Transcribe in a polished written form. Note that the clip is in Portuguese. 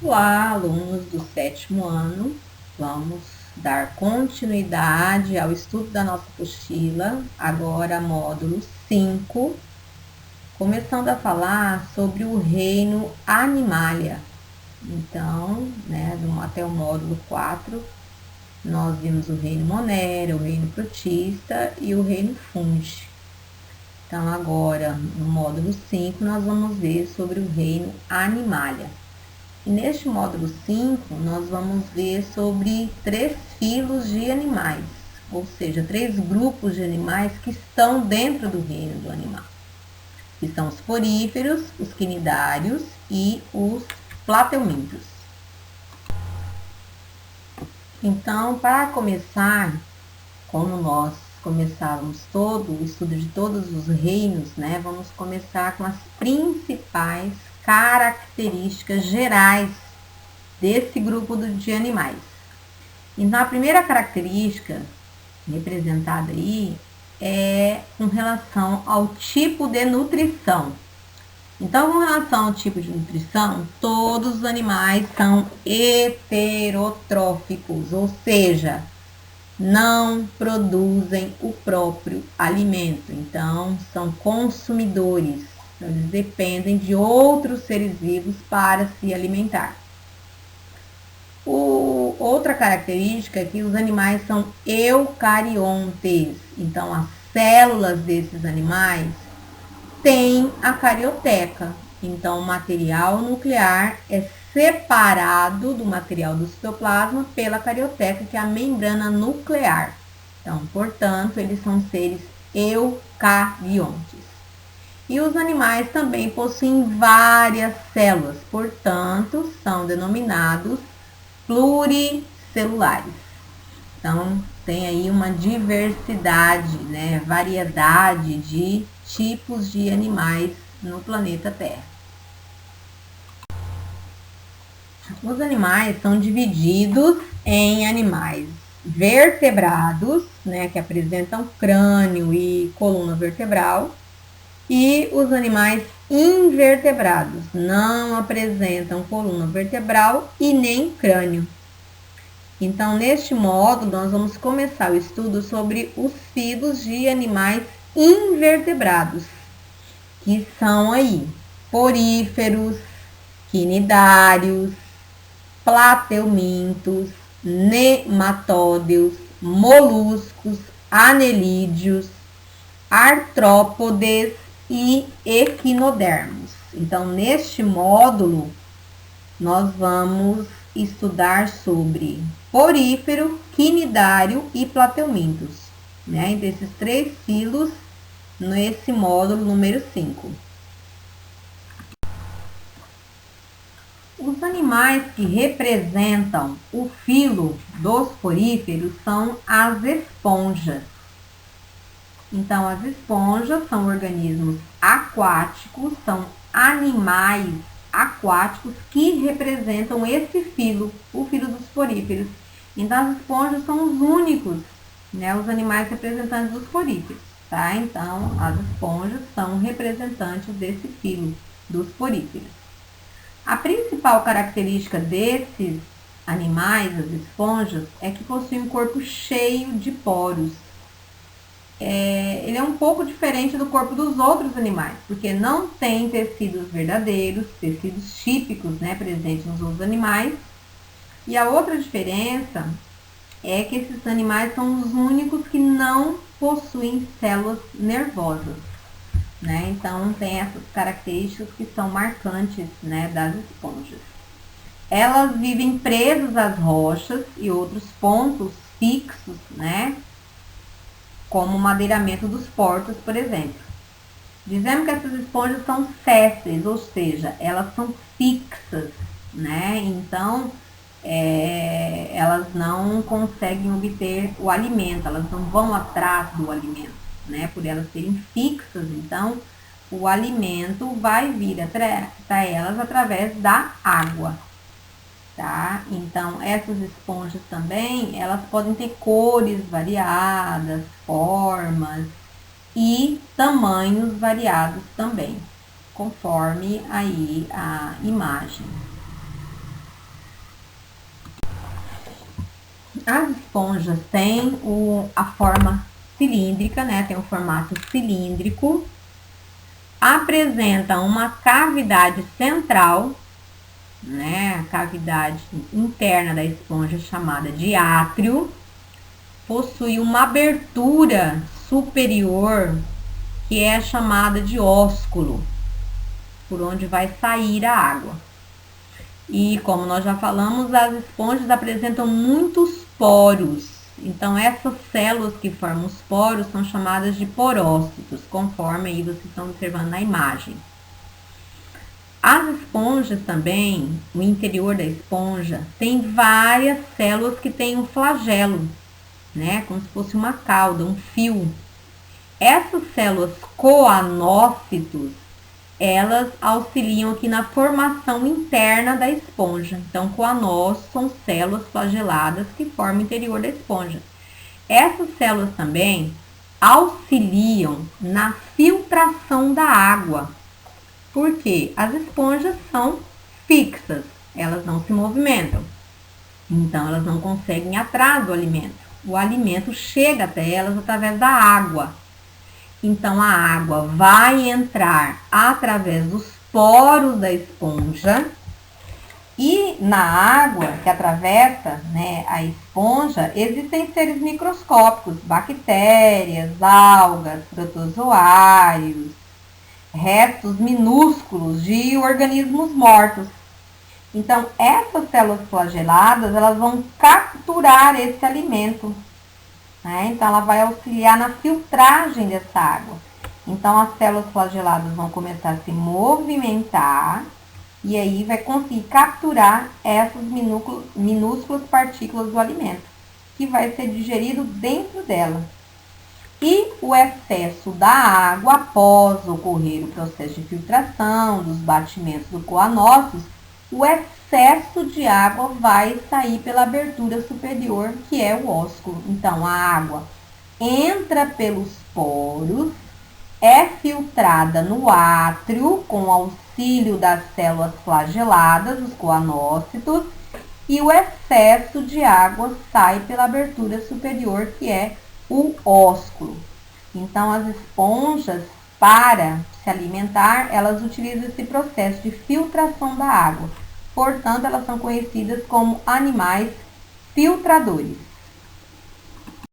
Olá, alunos do sétimo ano, vamos dar continuidade ao estudo da nossa apostila, agora módulo 5, começando a falar sobre o reino Animalia. Então, até o módulo 4, nós vimos o reino Monera, o reino Protista e o reino Fungi. Então, agora, no módulo 5, nós vamos ver sobre o reino Animalia. E neste módulo 5, nós vamos ver sobre 3 filos de animais, ou seja, 3 grupos de animais que estão dentro do reino do animal, que são os poríferos, os quinidários e os plateumintos. Então, para começar, como nós começávamos todo o estudo de todos os reinos, vamos começar com as principais características gerais desse grupo de animais. Então, a primeira característica representada aí é com relação ao tipo de nutrição. Então, com relação ao tipo de nutrição, todos os animais são heterotróficos, ou seja, não produzem o próprio alimento. Então, são consumidores. Então, eles dependem de outros seres vivos para se alimentar. Outra característica é que os animais são eucariontes. Então, as células desses animais têm a carioteca. Então, o material nuclear é separado do material do citoplasma pela carioteca, que é a membrana nuclear. Então, portanto, eles são seres eucariontes. E os animais também possuem várias células, portanto, são denominados pluricelulares. Então, tem aí uma diversidade, variedade de tipos de animais no planeta Terra. Os animais são divididos em animais vertebrados, que apresentam crânio e coluna vertebral, e os animais invertebrados não apresentam coluna vertebral e nem crânio. Então, neste módulo, nós vamos começar o estudo sobre os filos de animais invertebrados, que são aí poríferos, quinidários, plateumintos, nematódeos, moluscos, anelídeos, artrópodes e equinodermos. Então, neste módulo, nós vamos estudar sobre porífero, quinidário e plateumintos, entre esses 3 filos, nesse módulo número 5. Os animais que representam o filo dos poríferos são as esponjas. Então, as esponjas são organismos aquáticos, são animais aquáticos que representam esse filo, o filo dos poríferos. Então, as esponjas são os únicos, os animais representantes dos poríferos, tá? Então, as esponjas são representantes desse filo dos poríferos. A principal característica desses animais, as esponjas, é que possuem um corpo cheio de poros. Ele é um pouco diferente do corpo dos outros animais, porque não tem tecidos verdadeiros, tecidos típicos, presentes nos outros animais. E a outra diferença é que esses animais são os únicos que não possuem células nervosas, Então, tem essas características que são marcantes, das esponjas. Elas vivem presas às rochas e outros pontos fixos, como o madeiramento dos portos, por exemplo. Dizemos que essas esponjas são sésseis, ou seja, elas são fixas, Então, elas não conseguem obter o alimento, elas não vão atrás do alimento, Por elas serem fixas, então, o alimento vai vir até elas através da água. Tá? Então, essas esponjas também, elas podem ter cores variadas, formas e tamanhos variados também, conforme aí a imagem. As esponjas têm a forma cilíndrica, né? Tem um formato cilíndrico, apresenta uma cavidade central, né? A cavidade interna da esponja chamada de átrio, possui uma abertura superior que é chamada de ósculo, por onde vai sair a água. E como nós já falamos, as esponjas apresentam muitos poros. Então essas células que formam os poros são chamadas de porócitos, conforme aí vocês estão observando na imagem. As esponjas também, o interior da esponja, tem várias células que têm um flagelo, né? Como se fosse uma cauda, um fio. Essas células coanócitos, elas auxiliam aqui na formação interna da esponja. Então, coanócitos são células flageladas que formam o interior da esponja. Essas células também auxiliam na filtração da água, porque as esponjas são fixas, elas não se movimentam. Então, elas não conseguem atrás do alimento. O alimento chega até elas através da água. Então, a água vai entrar através dos poros da esponja e na água que atravessa, né, a esponja, existem seres microscópicos, bactérias, algas, protozoários, restos minúsculos de organismos mortos. Então, essas células flageladas, elas vão capturar esse alimento, né? Então, ela vai auxiliar na filtragem dessa água. Então, as células flageladas vão começar a se movimentar e aí vai conseguir capturar essas minúsculas partículas do alimento, que vai ser digerido dentro dela. E o excesso da água, após ocorrer o processo de filtração, dos batimentos do coanócitos, o excesso de água vai sair pela abertura superior, que é o ósculo. Então, a água entra pelos poros, é filtrada no átrio com auxílio das células flageladas, os coanócitos, e o excesso de água sai pela abertura superior, que é o ósculo. Então, as esponjas, para se alimentar, elas utilizam esse processo de filtração da água. Portanto, elas são conhecidas como animais filtradores.